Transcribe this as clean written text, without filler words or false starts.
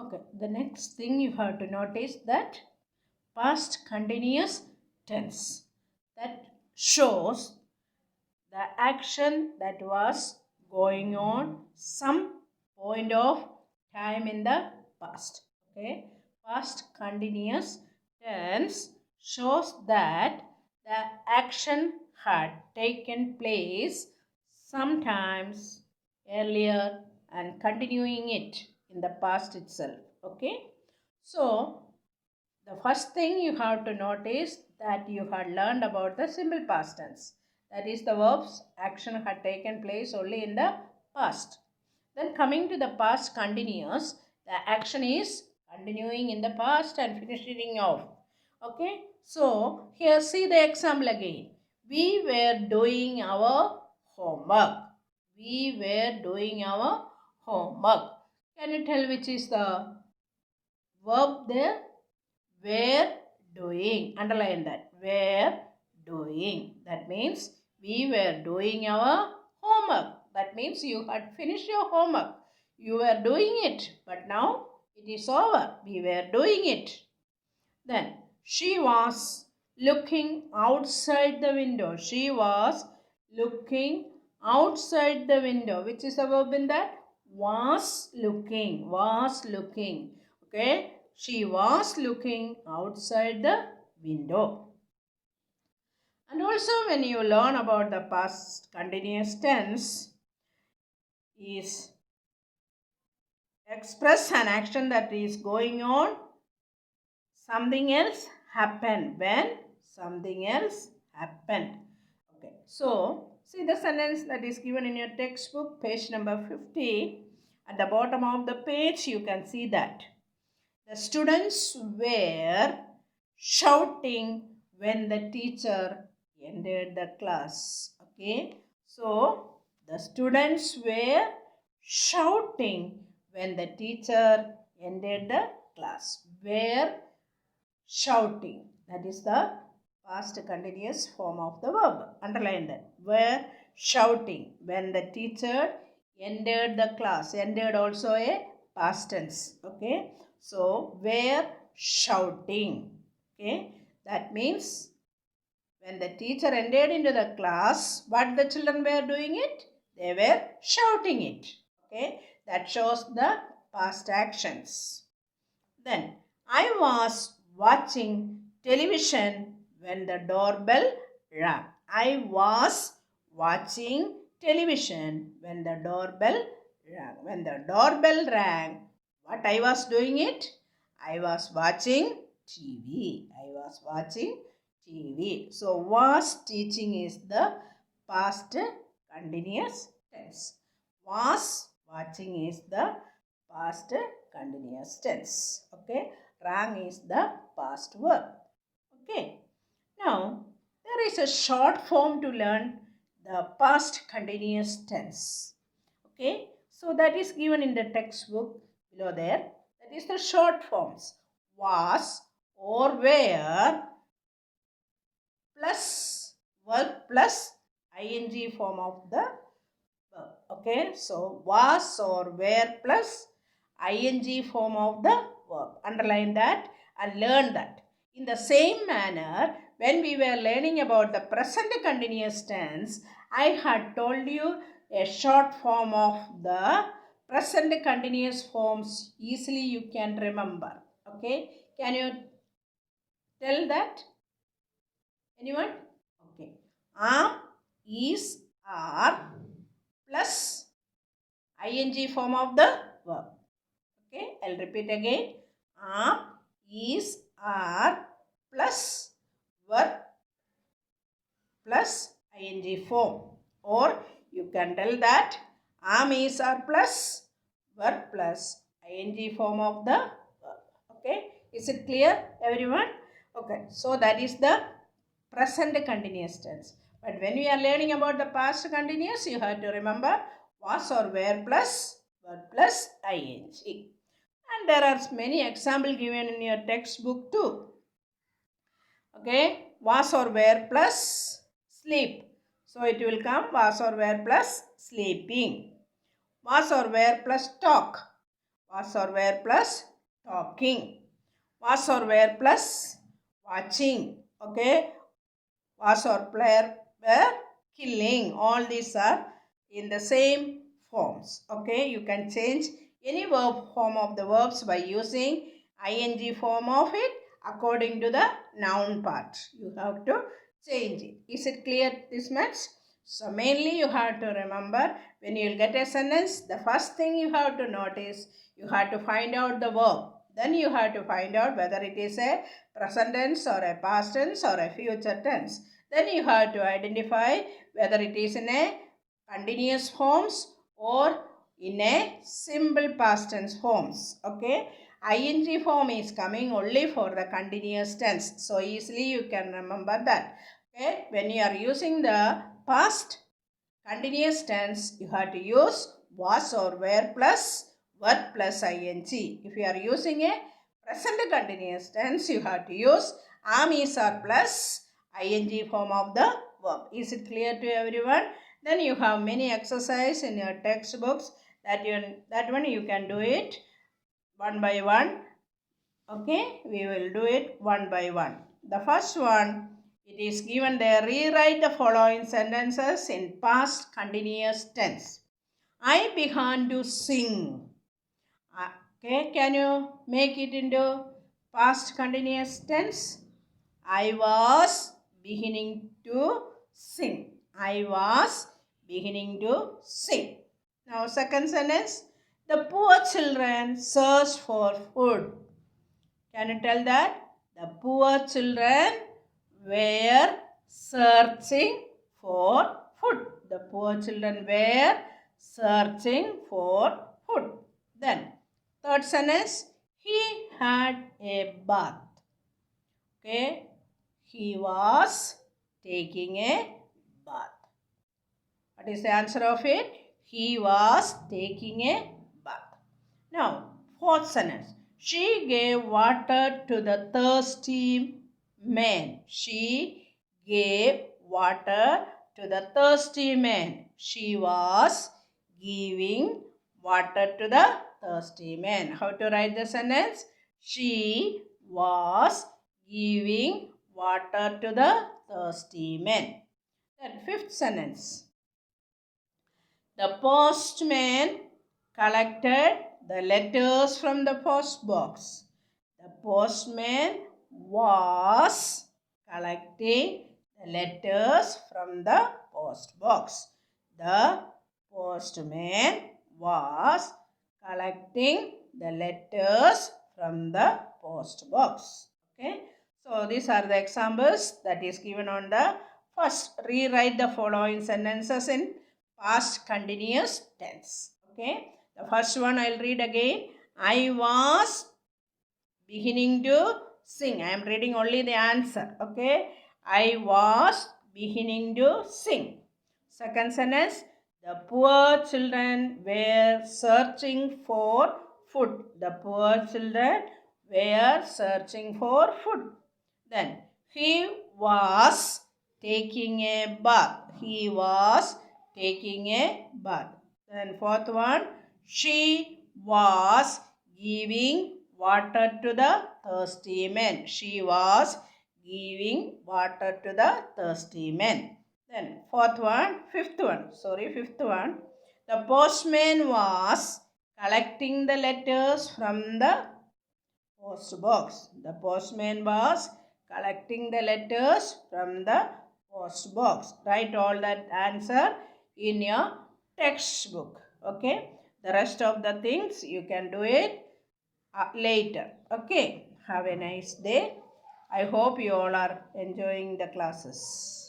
Okay, the next thing you have to notice that past continuous tense that shows the action that was going on some point of time in the past. Okay, past continuous tense shows that the action had taken place sometimes earlier and continuing it in the past itself. Okay, so the first thing you have to notice that you had learned about the simple past tense. That is, the verbs action had taken place only in the past. Then coming to the past continuous, the action is continuing in the past and finishing off. Okay, so here see the example again. We were doing our homework. We were doing our homework. Can you tell which is the verb there? Were doing. Underline that. Were doing. That means we were doing our homework. That means you had finished your homework. You were doing it. But now it is over. We were doing it. Then she was looking outside the window. She was looking outside the window. Which is the verb in that? Was looking. Was looking. Okay. She was looking outside the window. And also when you learn about the past continuous tense is express an action that is going on, something else happened, when something else happened. Okay, so see the sentence that is given in your textbook, page number 50. At the bottom of the page you can see that the students were shouting when the teacher entered the class. Okay, so the students were shouting when the teacher entered the class. Were shouting. That is the past continuous form of the verb. Underline that. Were shouting when the teacher entered the class. Entered also a past tense. Okay. So were shouting. Okay. That means when the teacher entered into the class, what the children were doing it? They were shouting it. Okay. That shows the past actions. Then I was watching television when the doorbell rang. I was watching television when the doorbell rang. When the doorbell rang, what I was doing it? I was watching TV. I was watching TV. So was teaching is the past continuous tense. Was watching is the past continuous tense. Okay, rang is the past verb. Okay, now there is a short form to learn the past continuous tense. Okay, so that is given in the textbook below there. That is the short forms: was or were plus verb plus ing form of the verb. Okay, so was or were plus ing form of the verb. Underline that and learn that. In the same manner, when we were learning about the present continuous tense, I had told you a short form of the present continuous forms. Easily you can remember. Okay, can you tell that? Anyone? Okay. Am, is, are plus ing form of the verb. Okay, I'll repeat again. Am, is, are plus verb plus ing form. Or you can tell that am, is, are plus verb plus ing form of the verb. Okay, is it clear, everyone? Okay, so that is the present continuous tense. But when we are learning about the past continuous, you have to remember was or were plus verb plus ing. And there are many examples given in your textbook too. Okay, was or were plus sleep. So it will come was or were plus sleeping. Was or were plus talk. Was or were plus talking. Was or were plus watching. Okay. Was or were killing. All these are in the same forms. Okay. You can change any verb form of the verbs by using ing form of it according to the noun part. You have to change it. Is it clear this much? So mainly you have to remember, when you will get a sentence, the first thing you have to notice, you have to find out the verb. Then you have to find out whether it is a present tense or a past tense or a future tense. Then you have to identify whether it is in a continuous forms or in a simple past tense forms. Okay. ing form is coming only for the continuous tense. So easily you can remember that. Okay. When you are using the past continuous tense, you have to use was or were plus verb plus ing. If you are using a present continuous tense, you have to use am, is, or plus ing form of the verb. Is it clear to everyone? Then you have many exercises in your textbooks. That one you can do it one by one. Okay, we will do it one by one. The first one, it is given there. Rewrite the following sentences in past continuous tense. I began to sing. Okay, can you make it into past continuous tense? I was beginning to sing. I was beginning to sing. Now, second sentence. The poor children searched for food. Can you tell that? The poor children were searching for food. The poor children were searching for food. Then, third sentence, he had a bath. Okay, he was taking a bath. What is the answer of it? He was taking a bath. Now, fourth sentence. She gave water to the thirsty man. She gave water to the thirsty man. She was giving water to the thirsty man. How to write the sentence? She was giving water to the thirsty man. Then fifth sentence. The postman collected the letters from the post box. The postman was collecting the letters from the post box. The postman was collecting the letters from the post box. Okay. So these are the examples that is given on the first. Rewrite the following sentences in past continuous tense. Okay. The first one I'll read again. I was beginning to sing. I am reading only the answer. Okay. I was beginning to sing. Second sentence. The poor children were searching for food. The poor children were searching for food. Then he was taking a bath. He was taking a bath. Then fourth one, she was giving water to the thirsty man. She was giving water to the thirsty man. Then fifth one. The postman was collecting the letters from the post box. The postman was collecting the letters from the post box. Write all that answer in your textbook. Okay. The rest of the things you can do it later. Okay. Have a nice day. I hope you all are enjoying the classes.